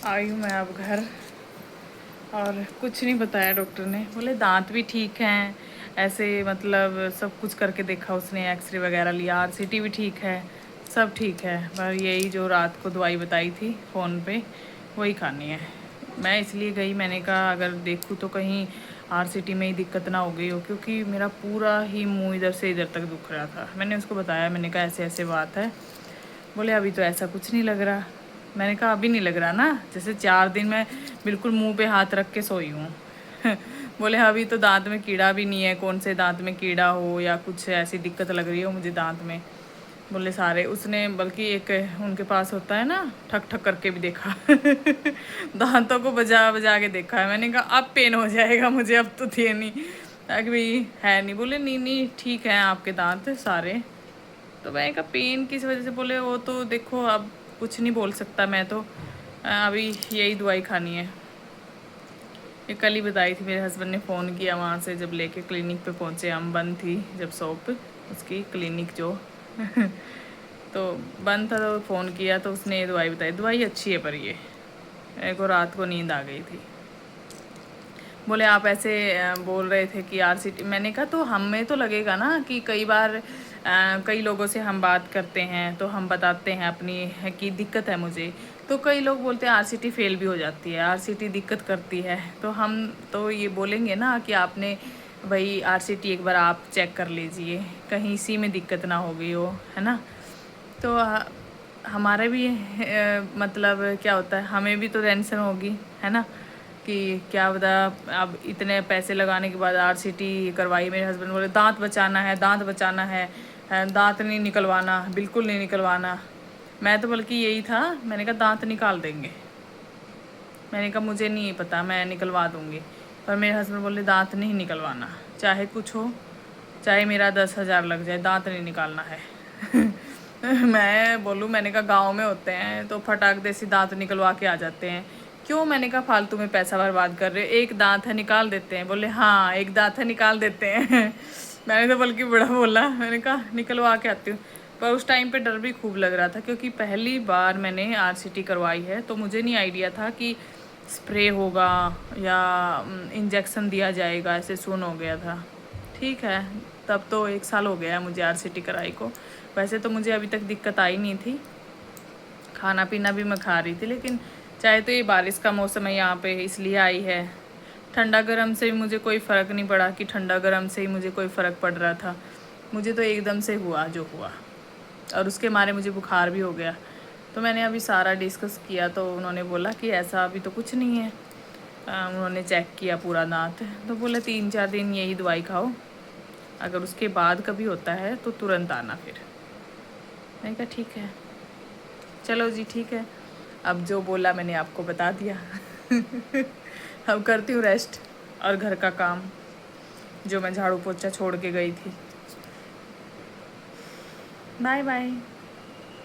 आई हूँ मैं अब घर, और कुछ नहीं बताया डॉक्टर ने। बोले दांत भी ठीक हैं, ऐसे मतलब सब कुछ करके देखा उसने, एक्सरे वगैरह लिया, आरसीटी भी ठीक है, सब ठीक है, पर यही जो रात को दवाई बताई थी फ़ोन पे वही खानी है। मैं इसलिए गई, मैंने कहा अगर देखूँ तो कहीं आरसीटी में ही दिक्कत ना हो गई हो, क्योंकि मेरा पूरा ही मुंह इधर से इधर तक दुख रहा था। मैंने उसको बताया, मैंने कहा ऐसे ऐसे बात है। बोले अभी तो ऐसा कुछ नहीं लग रहा। मैंने कहा अभी नहीं लग रहा ना, जैसे 4 दिन मैं बिल्कुल मुंह पे हाथ रख के सोई हूँ। बोले अभी तो दांत में कीड़ा भी नहीं है, कौन से दांत में कीड़ा हो या कुछ ऐसी दिक्कत लग रही हो मुझे दांत में। बोले सारे, उसने बल्कि एक उनके पास होता है ना, ठक ठक करके भी देखा। दांतों को बजा बजा के देखा है। मैंने कहा अब पेन हो जाएगा मुझे, अब तो थे नहीं, ताकि भाई है नहीं। बोले नहीं नहीं ठीक है आपके दांत सारे। तो मैंने कहा पेन किस वजह से? बोले वो तो देखो अब कुछ नहीं बोल सकता मैं तो, अभी यही दवाई खानी है। ये कल ही बताई थी, मेरे हस्बैंड ने फ़ोन किया वहाँ से जब लेके क्लिनिक पे पहुँचे हम। बंद थी जब शॉप उसकी, क्लिनिक जो तो बंद था, तो फ़ोन किया तो उसने ये दवाई बताई। दवाई अच्छी है, पर ये मेरे को रात को नींद आ गई थी। बोले आप ऐसे बोल रहे थे कि आरसीटी। मैंने कहा तो हमें तो लगेगा ना कि कई बार कई लोगों से हम बात करते हैं तो हम बताते हैं अपनी कि दिक्कत है मुझे, तो कई लोग बोलते हैं आरसीटी फेल भी हो जाती है, आरसीटी दिक्कत करती है। तो हम तो ये बोलेंगे ना कि आपने भाई आरसीटी एक बार आप चेक कर लीजिए, कहीं इसी में दिक्कत ना हो गई हो, है ना। तो हमारे भी मतलब क्या होता है, हमें भी तो टेंशन होगी, है ना, कि क्या बता। अब इतने पैसे लगाने के बाद आरसीटी करवाई। मेरे हस्बैंड बोले दांत बचाना है, दांत बचाना है, दांत नहीं निकलवाना, बिल्कुल नहीं निकलवाना। मैं तो बल्कि यही था, मैंने कहा दांत निकाल देंगे। मैंने कहा मुझे नहीं पता, मैं निकलवा दूँगी। पर मेरे हस्बैंड बोले दांत नहीं निकलवाना, चाहे कुछ हो, चाहे मेरा 10,000 लग जाए, दांत नहीं निकालना है। मैं बोलूँ, मैंने कहा गांव में होते हैं तो फटाक देसी दांत निकलवा के आ जाते हैं, क्यों? मैंने कहा फालतू में पैसा बर्बाद कर रहे हो, एक दांत है निकाल देते हैं। बोले हाँ एक दांत है निकाल देते हैं। मैंने तो बल्कि बड़ा बोला, मैंने कहा निकलवा के आती हूँ। पर उस टाइम पे डर भी खूब लग रहा था, क्योंकि पहली बार मैंने आरसीटी करवाई है, तो मुझे नहीं आइडिया था कि स्प्रे होगा या इंजेक्शन दिया जाएगा, ऐसे सुन हो गया था। ठीक है, तब तो 1 साल हो गया है मुझे आरसीटी कराई को। वैसे तो मुझे अभी तक दिक्कत आई नहीं थी, खाना पीना भी मैं खा रही थी, लेकिन चाहे तो ये बारिश का मौसम है यहाँ पे इसलिए आई है। ठंडा गर्म से भी मुझे कोई फ़र्क नहीं पड़ा कि ठंडा गर्म से ही मुझे कोई फ़र्क पड़ रहा था। मुझे तो एकदम से हुआ जो हुआ, और उसके मारे मुझे बुखार भी हो गया। तो मैंने अभी सारा डिस्कस किया, तो उन्होंने बोला कि ऐसा अभी तो कुछ नहीं है। उन्होंने चेक किया पूरा दांत, तो बोले 3-4 दिन यही दवाई खाओ, अगर उसके बाद कभी होता है तो तुरंत आना फिर। मैंने कहा ठीक है, चलो जी ठीक है। अब जो बोला मैंने आपको बता दिया। अब करती हूँ रेस्ट और घर का काम जो मैं झाड़ू पोछा छोड़ के गई थी। Bye bye.